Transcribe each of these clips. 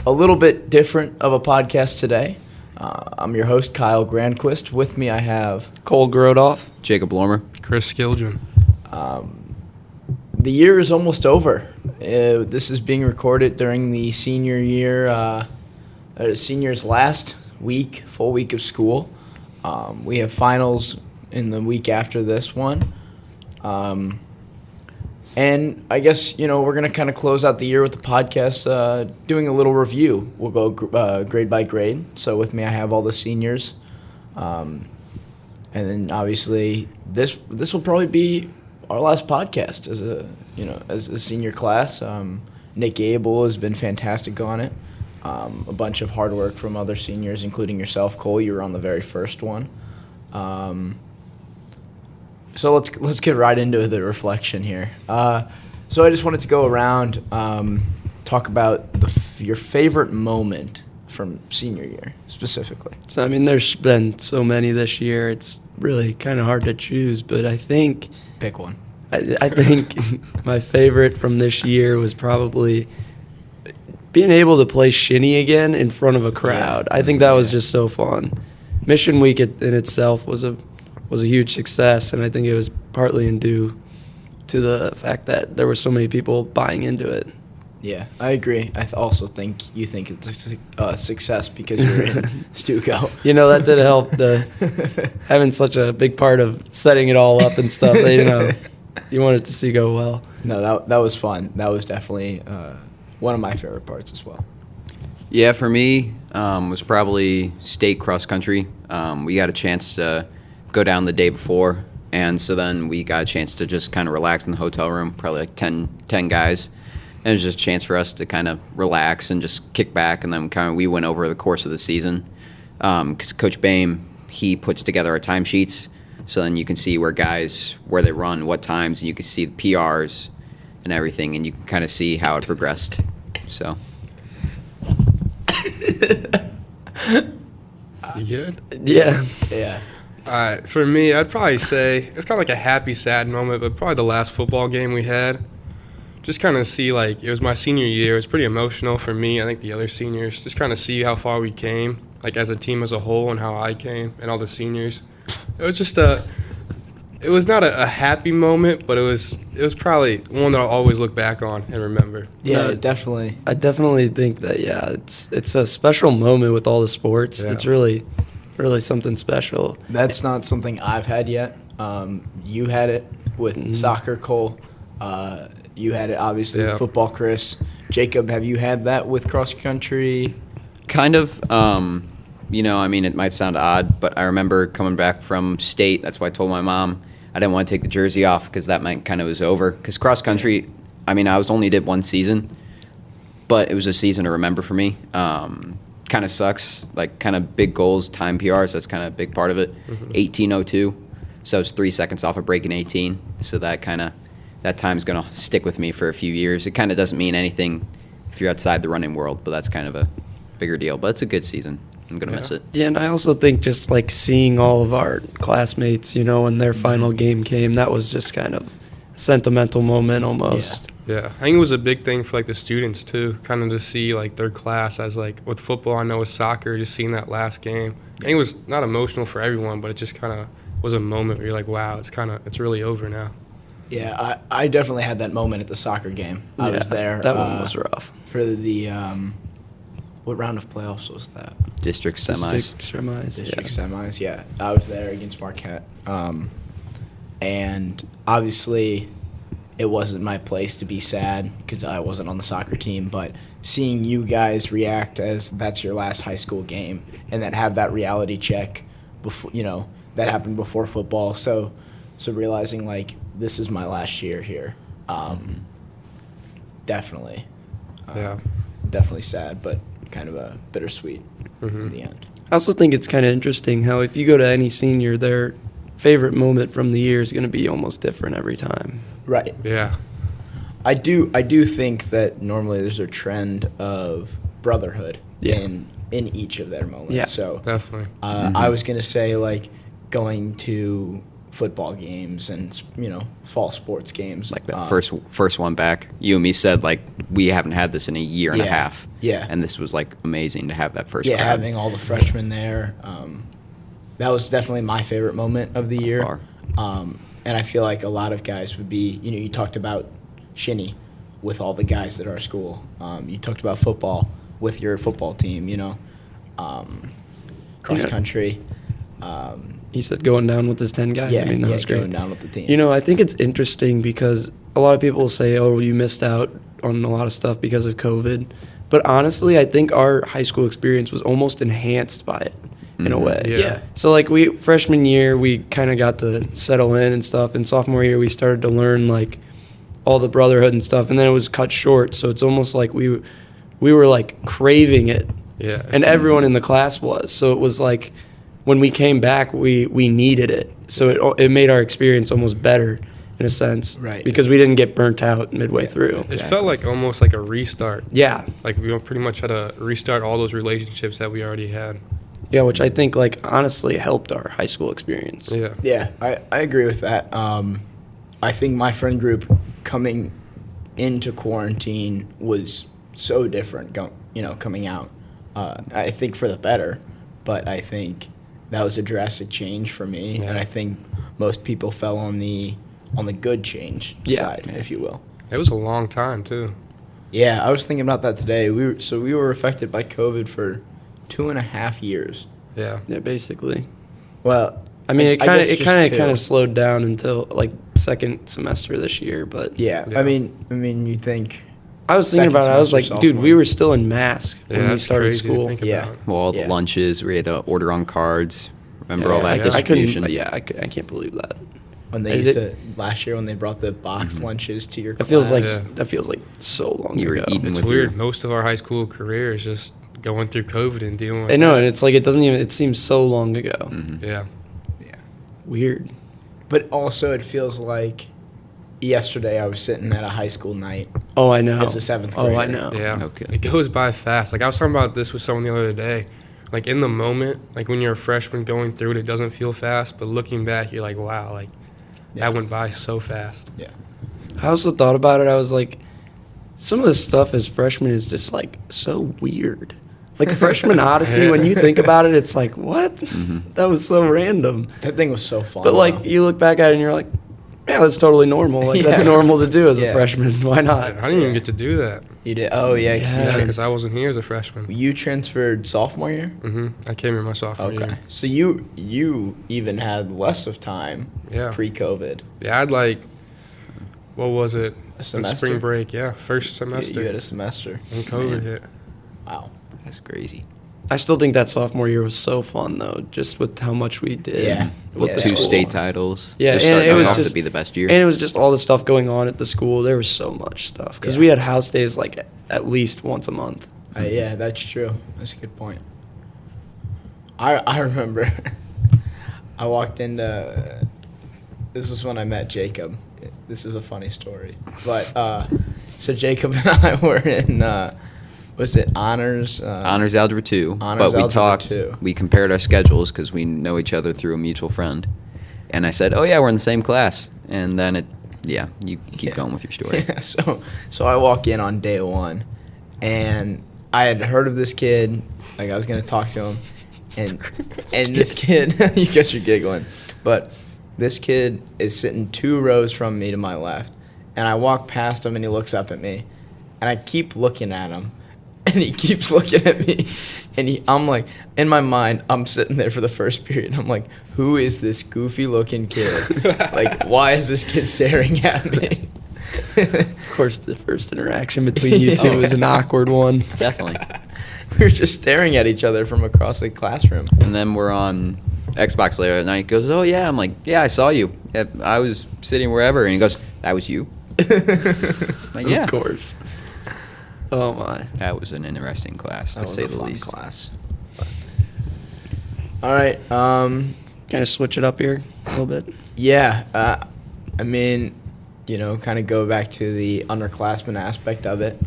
a little bit different of a podcast today. I'm your host, Kyle Granquist. With me, I have Cole Grothoff, Jacob Lorimier, Chris Skiljan. The year is almost over. This is being recorded during the senior year, seniors' last week, full week of school. We have finals in the week after this one. And I guess, we're going to kind of close out the year with the podcast doing a little review. We'll go grade by grade. So with me, I have all the seniors. And then obviously this will probably be our last podcast as a senior class. Nick Abel has been fantastic on it. A bunch of hard work from other seniors, including yourself, Cole. You were on the very first one. So let's get right into the reflection here. So I just wanted to go around, talk about your favorite moment from senior year specifically. So, there's been so many this year. It's really kind of hard to choose, but I think Pick one. I think my favorite from this year was probably being able to play shinny again in front of a crowd. I think that was just so fun. Mission Week in itself was a huge success, and I think it was partly due to the fact that there were so many people buying into it. Yeah, I agree. I also think you think it's a success because you're in Stuco. That did help, having such a big part of setting it all up and stuff. You wanted to see go well. No, that was fun. That was definitely one of my favorite parts as well. Yeah, for me, was probably state cross country. We got a chance to go down the day before, and so then we got a chance to just kind of relax in the hotel room, probably like 10 guys. And it was just a chance for us to kind of relax and just kick back, and then we went over the course of the season. Because Coach Boehm, he puts together our timesheets, so then you can see where they run, what times, and you can see the PRs and everything, and you can kind of see how it progressed. So. You good? Yeah. Yeah. All right, for me, I'd probably say it's kind of like a happy, sad moment, but probably the last football game we had. Just kind of see, it was my senior year. It was pretty emotional for me. I think the other seniors. Just kind of see how far we came, as a team as a whole, and how I came, and all the seniors. It was just it was not a happy moment, but it was probably one that I'll always look back on and remember. Yeah, definitely. I definitely think that, it's a special moment with all the sports. Yeah. It's really something special. That's not something I've had yet. You had it with soccer, Cole. You had it, obviously, with football, Chris. Jacob, have you had that with cross country? Kind of. It might sound odd, but I remember coming back from state. That's why I told my mom I didn't want to take the jersey off because that meant kind of was over. Because cross country, I only did one season, but it was a season to remember for me. Kind of sucks, kind of big goals, time PRs, that's kind of a big part of it. 18:02, so I was 3 seconds off of breaking 18, so that time's going to stick with me for a few years. It kind of doesn't mean anything if you're outside the running world, but that's kind of a bigger deal. But it's a good season. I'm going to miss it. Yeah, and I also think just seeing all of our classmates, when their final game came, that was just kind of a sentimental moment almost. Yeah, I think it was a big thing for the students too, kind of to see their class as with football. I know with soccer, just seeing that last game. I think it was not emotional for everyone, but it just kind of was a moment where you're like, wow, it's really over now. Yeah, I definitely had that moment at the soccer game. I was there. That one was rough. For the what round of playoffs was that? District semis. District semis, yeah. I was there against Marquette. And obviously it wasn't my place to be sad because I wasn't on the soccer team, but seeing you guys react as that's your last high school game and then have that reality check before, that happened before football. So realizing this is my last year here. Definitely. Definitely sad, but kind of a bittersweet in the end. I also think it's kind of interesting how if you go to any senior, their favorite moment from the year is going to be almost different every time. Right. Yeah. I do think that normally there's a trend of brotherhood in each of their moments. Yeah, so definitely. I was going to say going to football games and fall sports games. Like that first one back, you and me said like we haven't had this in a year and a half. Yeah. And this was like amazing to have that first. Yeah, crowd. having all the freshmen there. That was definitely my favorite moment of the year. Far. And I feel like a lot of guys would be, you talked about shinny with all the guys at our school. You talked about football with your football team, cross country. He said going down with his 10 guys. Yeah, I mean, that was great. going down with the team. I think it's interesting because a lot of people say, oh, you missed out on a lot of stuff because of COVID. But honestly, I think our high school experience was almost enhanced by it in a way. Yeah. So, like, freshman year, we kind of got to settle in and stuff. And sophomore year, we started to learn, like, all the brotherhood and stuff. And then it was cut short. So it's almost like we were, like, craving it. Yeah. And everyone in the class was. So it was like when we came back, we needed it. So it made our experience almost better in a sense. Right. Because we didn't get burnt out midway through. It felt like almost like a restart. Yeah. Like we pretty much had to restart all those relationships that we already had. Yeah, which I think, like, honestly helped our high school experience. Yeah. Yeah, I agree with that. I think my friend group coming into quarantine was so different, coming out. I think for the better, but I think that was a drastic change for me, Yeah. and I think most people fell on the good change side, if you will. It was a long time too. Yeah, I was thinking about that today. We were affected by COVID for 2.5 years. Yeah. Yeah, basically. Well, I mean, it guess just kind two. of slowed down until, like, second semester this year, but Yeah, Yeah. I mean, you think. I was thinking Second about it. I was like, semester, dude, we sophomore. were still in mask Yeah, when we that's started crazy to school. think Yeah. about. Well, all the Yeah. lunches, we had to order on cards. Remember all that yeah. distribution? I can't believe that. When they I used did- to last year when they brought the boxed lunches to your That feels like class. Yeah. that feels like so long You were ago. eating It's with weird. your- Most of our high school career is just going through COVID and dealing with I know, that. and it's like it seems so long ago. Mm-hmm. Yeah. Weird. But also it feels like yesterday I was sitting at a high school night. Oh, I know. As a seventh Oh, I grader. know. Yeah. Okay. It goes by fast. Like I was talking about this with someone the other day. Like in the moment, like when you're a freshman going through it doesn't feel fast, but looking back, you're like, wow, like that went by so fast. Yeah. I also thought about it. I was like, some of the stuff as freshmen is just like so weird. Like freshman Odyssey, when you think about it, it's like, what? That was so random. That thing was so fun. But like you look back at it and you're like, yeah, that's totally normal. Like that's Yeah. normal to do as a Yeah. freshman. Why I not? didn't even get to do that. You did. Oh yeah. 'cause Yeah. Because I wasn't here as a freshman. You transferred sophomore year. I came here my sophomore Okay. year. So you even had less of time. Yeah. Pre-COVID. Yeah, I had like, what was it? A Spring semester? break, yeah. First semester. You had a semester. when COVID hit. Wow. That's crazy. I still think that sophomore year was so fun though, just with how much we did. Yeah. With Yeah, the Two that's school. state titles. Yeah, Just and starting it was off just- to be the best year. And it was just all the stuff going on at the school. There was so much stuff because we had house days like at least once a month. Yeah, that's true. That's a good point. I remember I walked into this was when I met Jacob. This is a funny story. But so Jacob and I were in was it honors Honors Algebra 2. Honors But we Algebra talked, 2. we compared our schedules because we know each other through a mutual friend. And I said, oh, yeah, we're in the same class. And then you keep going with your story. Yeah, so I walk in on day one, and I had heard of this kid. Like I was gonna talk to him, and this kid, you guys are giggling, but this kid is sitting 2 rows from me to my left, and I walk past him, and he looks up at me, and I keep looking at him, and he keeps looking at me, and I'm like, in my mind, I'm sitting there for the first period, and I'm like, who is this goofy looking kid? Like, why is this kid staring at me? Of course, the first interaction between you two is an awkward one. Definitely. We were just staring at each other from across the classroom. And then we're on Xbox later at night. He goes, oh, yeah. I'm like, yeah, I saw you. Yeah, I was sitting wherever. And he goes, that was you? Like, yeah. Of course. Oh my. That was an interesting class, That to was say a the fun least. class. All right. Kind of switch it up here a little bit. Yeah. I mean, kind of go back to the underclassmen aspect of it.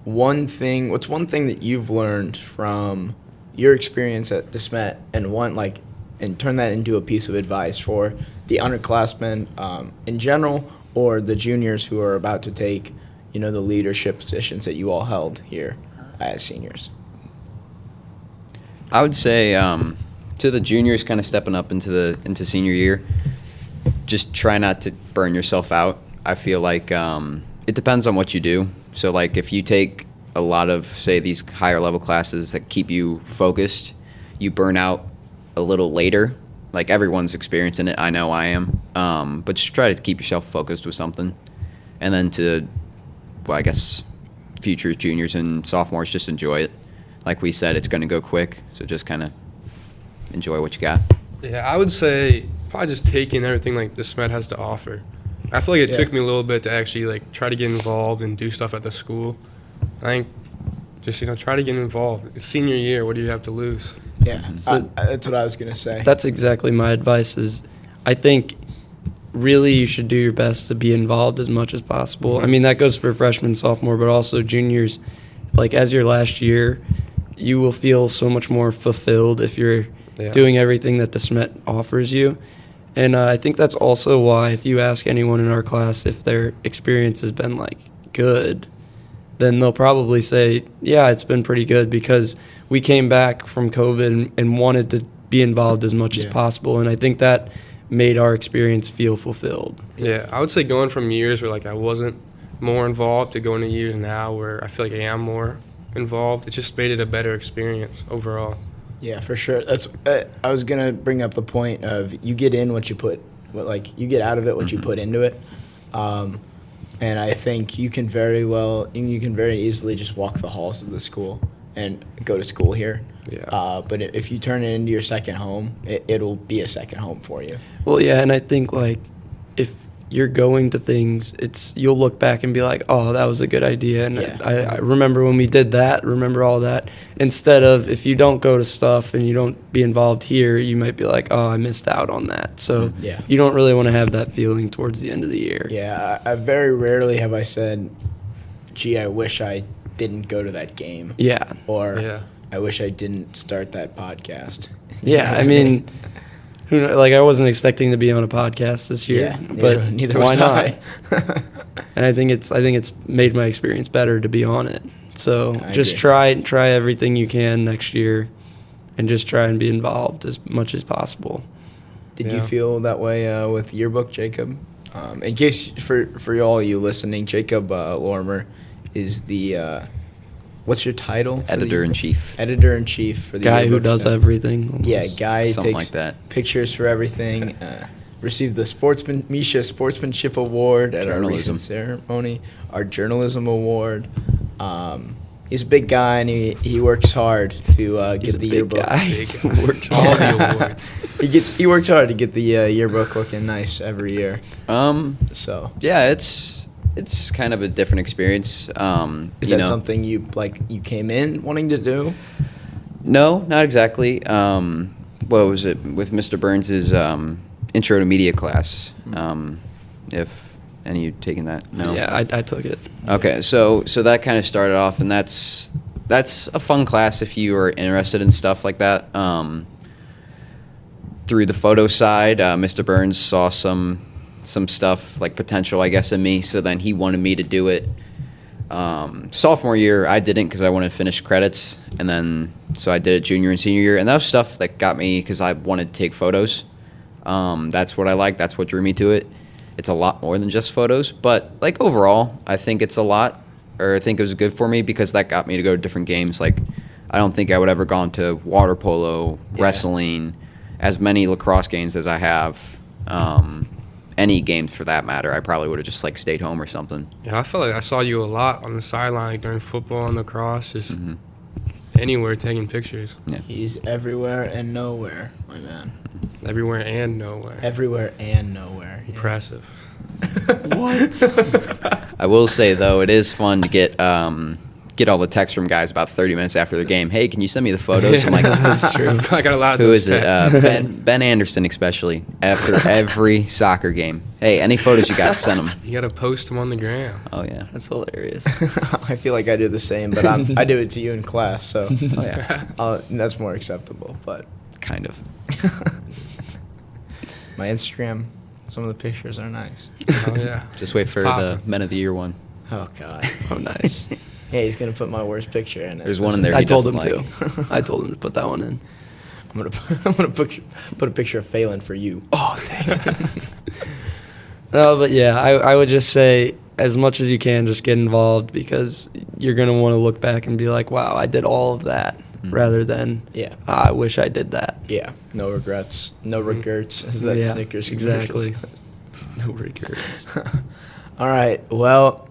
What's one thing that you've learned from your experience at Smet, and and turn that into a piece of advice for the underclassmen in general, or the juniors who are about to take, the leadership positions that you all held here as seniors? I would say to the juniors kind of stepping up into senior year, just try not to burn yourself out. I feel like it depends on what you do. So like if you take a lot of, say, these higher level classes that keep you focused, you burn out a little later. Like everyone's experiencing it. I know I am. But just try to keep yourself focused with something. And then I guess future juniors and sophomores, just enjoy it. Like we said, it's going to go quick. So just kind of enjoy what you got. Yeah, I would say probably just taking everything like the Smet has to offer. I feel like it took me a little bit to actually like try to get involved and do stuff at the school. I think just try to get involved. It's senior year. What do you have to lose? Yeah, So- that's what I was gonna say. That's exactly my advice. I think really you should do your best to be involved as much as possible. I mean, that goes for freshmen, sophomore, but also juniors. Like as your last year, you will feel so much more fulfilled if you're doing everything that the Smet offers you. And I think that's also why if you ask anyone in our class if their experience has been like good, then they'll probably say, yeah, it's been pretty good, because we came back from COVID and wanted to be involved as much as possible. And I think that made our experience feel fulfilled. Yeah, I would say going from years where like I wasn't more involved to going to years now where I feel like I am more involved. It just made it a better experience overall. Yeah, for sure. That's. I was gonna bring up the point of you get in what you put, you get out of it what you put into it, and I think you can very easily just walk the halls of the school and go to school here. Yeah. But if you turn it into your second home, it'll be a second home for you. Well, yeah, and I think like if you're going to things, you'll look back and be like, oh, that was a good idea. And I remember when we did that, remember all that. Instead of if you don't go to stuff and you don't be involved here, you might be like, oh, I missed out on that. So you don't really want to have that feeling towards the end of the year. Yeah, I very rarely have I said, gee, I wish I didn't go to that game. Yeah. Or I wish I didn't start that podcast. Yeah, I mean, I wasn't expecting to be on a podcast this year, but neither why was not? I. And I think it's made my experience better to be on it. So just try everything you can next year, and just try and be involved as much as possible. Did you feel that way with yearbook, Jacob? In case for all you listening, Jacob Lorimier is the what's your title? Editor-in-chief. Editor-in-chief for the guy who yearbook does stuff. everything. Almost. Yeah, guy Something takes like that. pictures for everything. Received the Misha Sportsmanship Award at our recent ceremony. Our journalism award. He's a big guy, and he works hard to get the yearbook. He works All hard. the awards. He works hard to get the yearbook looking nice every year. So Yeah, it's kind of a different experience. is that something you came in wanting to do? No, not exactly. What was it with Mr. Burns' intro to media class? If any of you taken that? No. Yeah, I took it. Okay, so that kind of started off, and that's a fun class if you are interested in stuff like that. Through the photo side, Mr. Burns saw some stuff like potential, I guess, in me. So then he wanted me to do it. Sophomore year, I didn't because I wanted to finish credits, and then so I did it junior and senior year, and that was stuff that got me because I wanted to take photos. That's what I like. That's what drew me to it. It's a lot more than just photos, but like overall, I think it's a lot, or I think it was good for me because that got me to go to different games. Like, I don't think I would ever gone to water polo, wrestling, as many lacrosse games as I have. Any games for that matter, I probably would have just stayed home or something. Yeah, I felt like I saw you a lot on the sideline during football and lacrosse, just anywhere taking pictures. Yeah. He's everywhere and nowhere, my man. Everywhere and nowhere. Everywhere and nowhere. Yeah. Impressive. What? I will say though, it is fun to get all the texts from guys about 30 minutes after the game. Hey, can you send me the photos? I'm like, That's true. I got a lot of who those is it? texts. Ben Anderson, especially after every soccer game. Hey, any photos you got, send them. You got to post them on the gram. Oh yeah. That's hilarious. I feel like I do the same, but I do it to you in class, so Oh yeah. that's more acceptable. But Kind of. My Instagram, some of the pictures are nice. Oh yeah. Just wait for the poppin'. Men of the Year one. Oh God. Oh, nice. Yeah, he's gonna put my worst picture in it. There's one in there I he told doesn't him like. to. I told him to put that one in. I'm gonna put a picture of Phelan for you. Oh, dang it. No, but yeah, I would just say as much as you can, just get involved because you're going to want to look back and be like, wow, I did all of that rather than, Yeah. I wish I did that. Yeah. No regrets. No regrets, as that Yeah, Snickers commercial exactly. says. No regrets. All right. Well,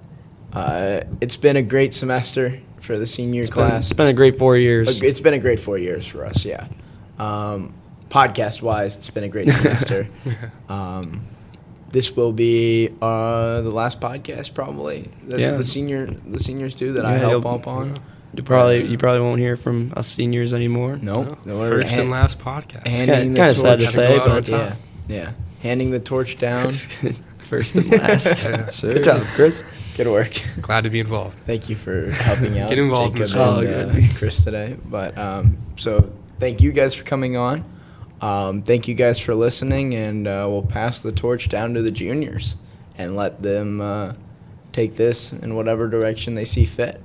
it's been a great semester for the senior class. It's been a great 4 years. It's been a great 4 years for us, yeah. Podcast-wise, it's been a great semester. This will be the last podcast, probably. Yeah. The seniors do that I Yeah, help you'll- up on. You probably won't hear from us seniors anymore. No, First and last podcast. handing kinda the sad to torch- say, Gotta go out but on yeah, top. yeah, handing the torch down. First and last. Yeah. Sure. Good job, Chris. Good work. Glad to be involved. Thank you for helping out. Get involved in Jacob the show. and, Oh, good. Chris today. But so thank you guys for coming on. Thank you guys for listening, and we'll pass the torch down to the juniors and let them take this in whatever direction they see fit.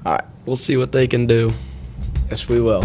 All right. We'll see what they can do. Yes, we will.